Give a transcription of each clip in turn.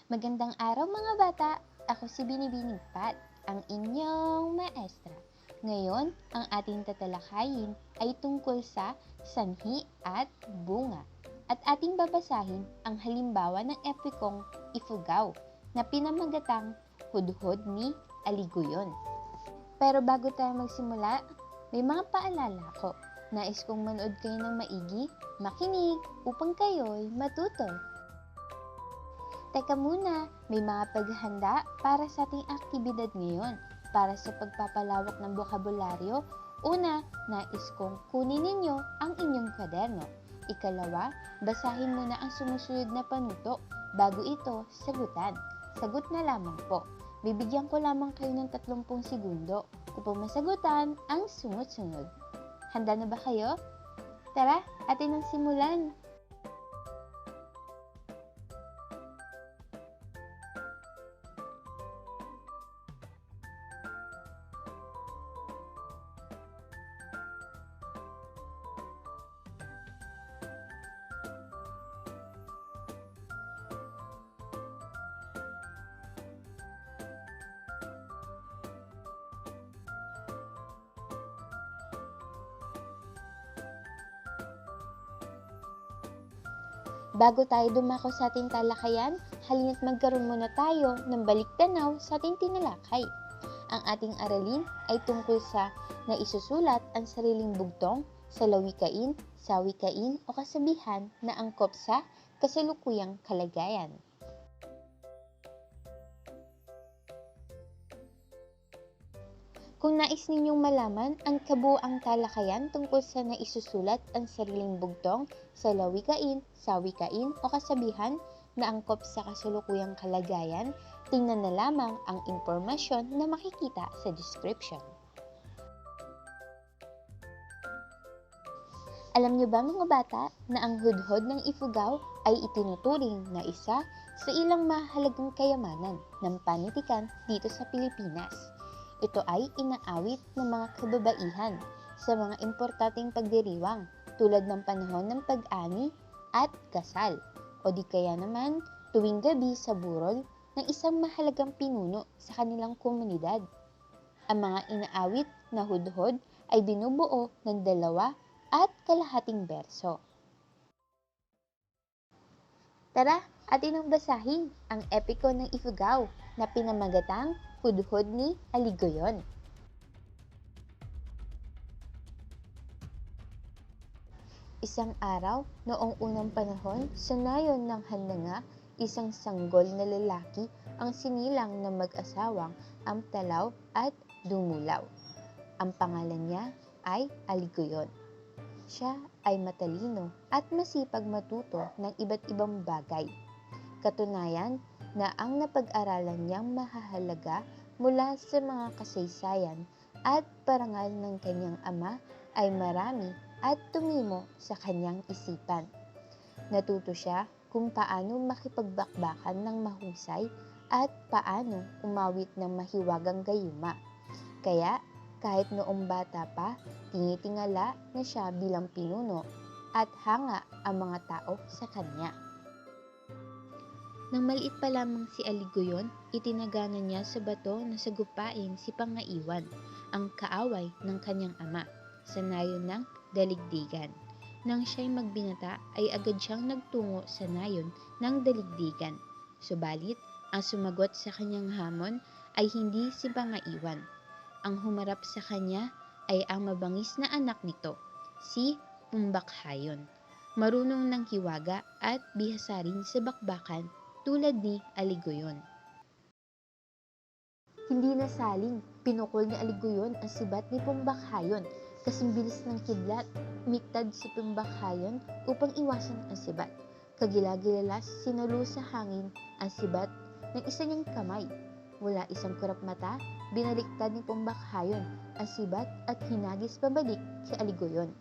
Magandang araw mga bata! Ako si Binibining Pat, ang inyong maestra. Ngayon, ang ating tatalakayin ay tungkol sa sanhi at bunga. At ating babasahin ang halimbawa ng epikong Ifugao na pinamagatang Hudhod ni Aligoyon. Pero bago tayo magsimula, may mga paalala ko. Nais kong manood kayo ng maigi, makinig upang kayo'y matuto. Teka muna, may mga paghahanda para sa ating aktibidad ngayon. Para sa pagpapalawak ng bokabularyo, una, nais kong kunin ninyo ang inyong kwaderno. Ikalawa, basahin muna ang sumusunod na panuto bago ito sagutan. Sagot na lamang po. Bibigyan ko lamang kayo ng 30 segundo upang masagutan ang sunod-sunod. Handa na ba kayo? Tara, atin ang simulan! Bago tayo dumako sa ating talakayan, halina't magkaroon muna tayo ng balik-tanaw sa ating tinalakay. Ang ating aralin ay tungkol sa naisusulat ang sariling bugtong sa lawikain, sawikain o kasabihan na angkop sa kasalukuyang kalagayan. Kung nais ninyong malaman ang kabuuang talakayan tungkol sa naisusulat ang sariling bugtong sa lawikain, sawikain o kasabihan na angkop sa kasalukuyang kalagayan, tingnan na lamang ang impormasyon na makikita sa description. Alam niyo ba mga bata na ang hudhod ng Ifugao ay itinuturing na isa sa ilang mahalagang kayamanan ng panitikan dito sa Pilipinas? Ito ay inaawit ng mga kababaihan sa mga importanteng pagdiriwang tulad ng panahon ng pag-ani at kasal o di kaya naman tuwing gabi sa burol ng isang mahalagang pinuno sa kanilang komunidad. Ang mga inaawit na hudhod ay binubuo ng 2.5 berso. Tara, atin ang basahin ang epiko ng Ifugao na pinamagatang Hudhod ni Aligoyon. Isang araw, noong unang panahon, sa nayon ng Handanga, isang sanggol na lalaki ang sinilang ng mag-asawang Amtalaw at Dumulaw. Ang pangalan niya ay Aligoyon. Siya ay matalino at masipag matuto ng iba't ibang bagay. Katunayan na ang napag-aralan niyang mahahalaga mula sa mga kasaysayan at parangal ng kanyang ama ay marami at tumimo sa kanyang isipan. Natuto siya kung paano makipagbakbakan ng mahusay at paano umawit ng mahiwagang gayuma. Kaya kahit noong bata pa, tinitingala na siya bilang pinuno at hanga ang mga tao sa kanya. Nang maliit pa lamang si Aligoyon, itinagana niya sa bato na sagupain si Pangaiwan, ang kaaway ng kanyang ama, sa nayon ng Daligdigan. Nang siya'y magbinata ay agad siyang nagtungo sa nayon ng Daligdigan. Subalit, ang sumagot sa kanyang hamon ay hindi si Pangaiwan. Ang humarap sa kanya ay ang mabangis na anak nito, si Pumbakhayon, marunong ng hiwaga at bihasa rin sa bakbakan tulad ni Aligoyon. Hindi nasaling, pinukol ni Aligoyon ang sibat ni Pumbakhayon. Kasing bilis ng kidlat, umiktad si Pumbakhayon upang iwasan ang sibat. Kagilagilalas, sinulo sa hangin ang sibat ng isa niyang kamay. Wala isang kurap mata, binaliktad ni Pumbakhayon ang sibat at hinagis pabalik kay Aligoyon.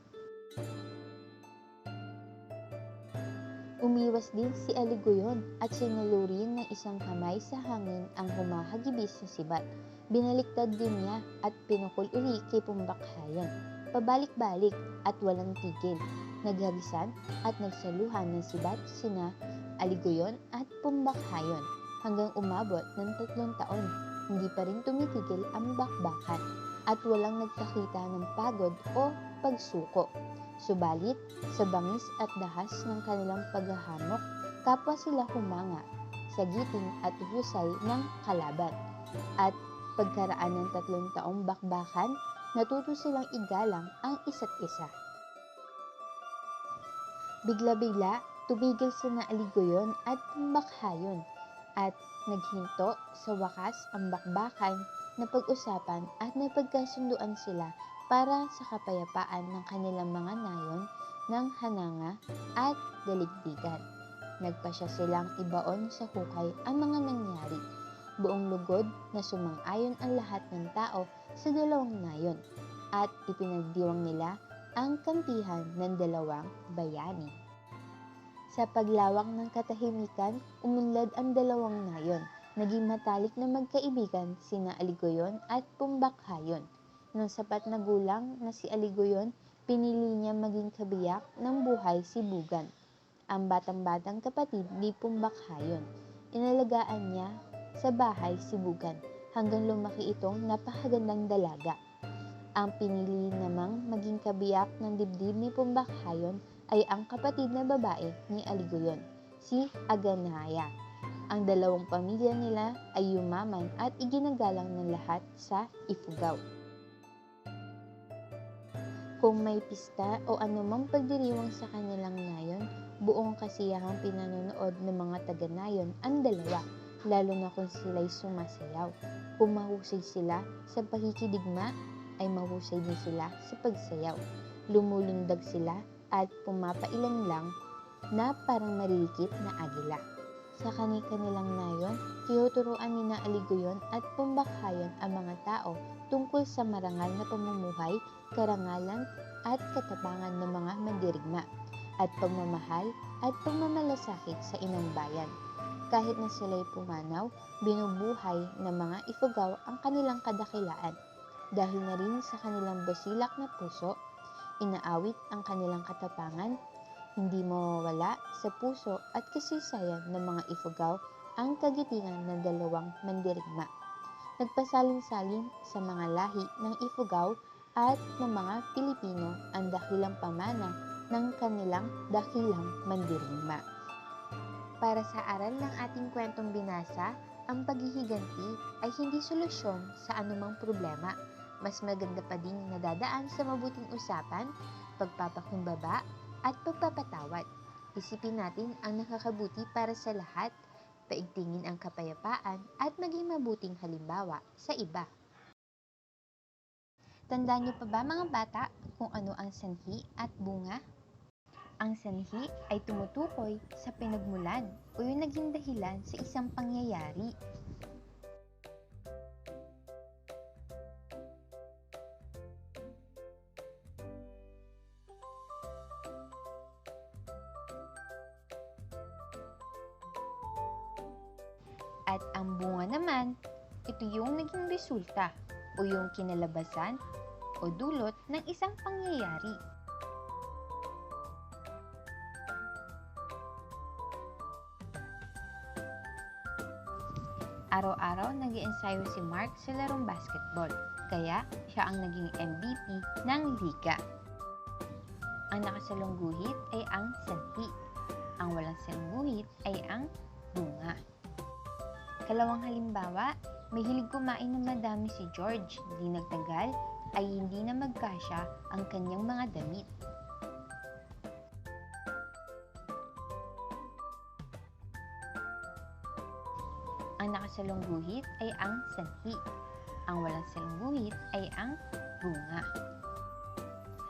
Umiwas din si Aligoyon at sinulurin ng isang kamay sa hangin ang humahagibis sa sibat. Binaliktad din niya at pinukol uli kay Pumbakhayon. Pabalik-balik at walang tigil. Nagharisan at nagsaluhan ng sibat sina Aligoyon at Pumbakhayon hanggang umabot ng 3 taon. Hindi pa rin tumitigil ang bakbakan at walang nagpakita ng pagod o pagsuko. Subalit, sa bangis at dahas ng kanilang paghahamok, kapwa sila humanga sa giting at husay ng kalaban. At pagkaraan ng 3 taong bakbakan, natuto silang igalang ang isa't isa. Bigla-bigla, tumigil sina Aligoyon at Pumbakhayon at naghinto sa wakas ang bakbakan na pag-usapan at napagkasunduan sila para sa kapayapaan ng kanilang mga nayon ng Hananga at daligdigan. Nagpasya silang ibaon sa hukay ang mga nangyari. Buong lugod na sumang-ayon ang lahat ng tao sa dalawang nayon at ipinagdiwang nila ang kampihan ng dalawang bayani. Sa paglawak ng katahimikan, umunlad ang dalawang nayon. Naging matalik na magkaibigan sina Aligoyon at Pumbakhayon. Nang sapat na gulang na si Aligoyon, pinili niya maging kabiyak ng buhay si Bugan, ang batang-batang kapatid ni Pumbakhayon. Inalagaan niya sa bahay si Bugan hanggang lumaki itong napakagandang dalaga. Ang pinili namang maging kabiyak ng dibdib ni Pumbakhayon ay ang kapatid na babae ni Aligoyon, si Aganaya. Ang dalawang pamilya nila ay yumaman at iginagalang ng lahat sa Ifugao. Kung may pista o anumang pagdiriwang sa kanilang nayon, buong kasiyahang pinanonood ng mga taga-nayon ang dalawa, lalo na kung sila'y sumasayaw. Kung mahusay sila sa pakikidigma, ay mahusay din sila sa pagsayaw. Lumulundag sila at pumapailan lang na parang marilikit na agila. Sa kanilang nayon, tinuturuan ni na Aligoyon at Pumbakhayon ang mga tao tungkol sa marangal na pamumuhay, karangalan at katapangan ng mga mandirigma, at pagmamahal at pagmamalasakit sa inang bayan. Kahit na sila'y pumanaw, binubuhay ng mga Ifugao ang kanilang kadakilaan. Dahil na rin sa kanilang basilak na puso, inaawit ang kanilang katapangan. Hindi mawawala sa puso at kasaysayan ng mga Ifugao ang kagitingan ng dalawang mandirigma. Nagpasalin-salin sa mga lahi ng Ifugao at ng mga Pilipino ang dakilang pamana ng kanilang dakilang mandirigma. Para sa aral ng ating kwentong binasa, ang paghihiganti ay hindi solusyon sa anumang problema. Mas maganda pa ding nadadaan sa mabuting usapan, pagpapakumbaba, at pagpapatawad. Isipin natin ang nakakabuti para sa lahat, paigtingin ang kapayapaan, at maging mabuting halimbawa sa iba. Tandaan niyo pa ba mga bata kung ano ang sanhi at bunga? Ang sanhi ay tumutukoy sa pinagmulan o yung naging dahilan sa isang pangyayari. At ang bunga naman, ito yung naging resulta o yung kinalabasan o dulot ng isang pangyayari. Araw-araw nag-iensayo si Mark sa larong basketball, kaya siya ang naging MVP ng liga. Ang nakasalong guhit ay ang sanhi. Ang walang salong guhit ay ang bunga. Kalawang halimbawa, mahilig kumain ng madami si George. Di nagtagal ay hindi na magkasya ang kanyang mga damit. Ang nakasalong guhit ay ang sanhi. Ang walang salong guhit ay ang bunga.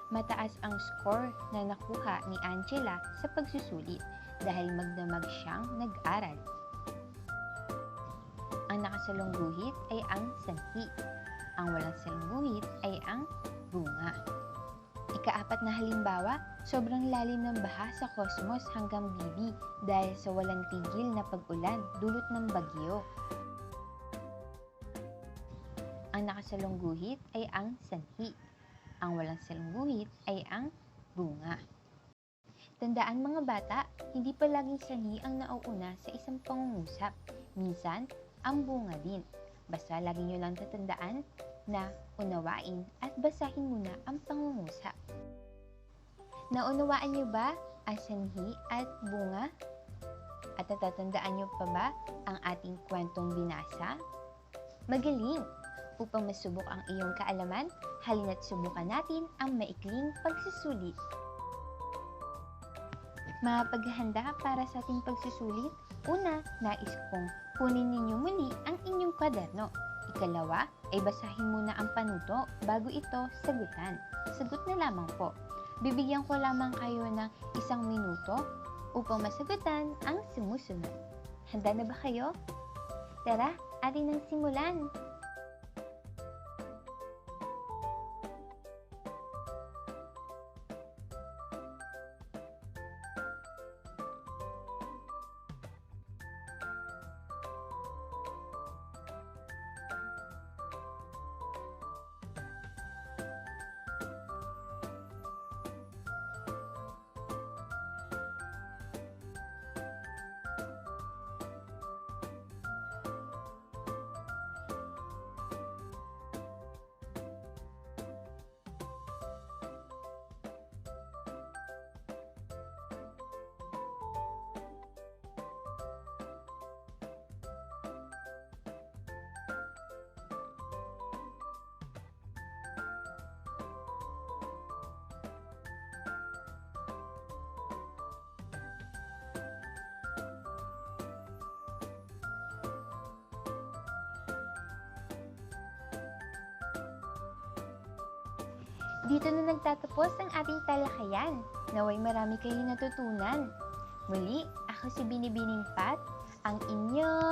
Mataas ang score na nakuha ni Angela sa pagsusulit dahil magdamag siyang nag-aral. Ang nakasalong guhit ay ang sanhi. Ang walang salong guhit ay ang bunga. Ika-4 na halimbawa, sobrang lalim ng baha sa Cosmos hanggang Bibi dahil sa walang tigil na pag-ulan dulot ng bagyo. Ang nakasalong guhit ay ang sanhi. Ang walang salong guhit ay ang bunga. Tandaan mga bata, hindi palaging sanhi ang nauuna sa isang pangungusap. minsan ang bunga din. Basta lagi nyo lang tatandaan na unawain at basahin muna ang pangungusap. Naunawaan nyo ba ang sanhi at bunga? At natatandaan nyo pa ba ang ating kwentong binasa? Magaling! Upang masubok ang iyong kaalaman, halina't subukan natin ang maikling pagsusulit. Mga paghahanda para sa ating pagsusulit, una, nais kong kunin ninyo muli ang inyong kwaderno. Ikalawa, ay basahin muna ang panuto bago ito sagutan. Sagot na lamang po. Bibigyan ko lamang kayo ng 1 minuto upang masagutan ang sumusunod. Handa na ba kayo? Tara, atin nang simulan! Dito na nagtatapos ang ating talakayan. Naway marami kayong natutunan. Muli, ako si Binibining Pat, ang inyong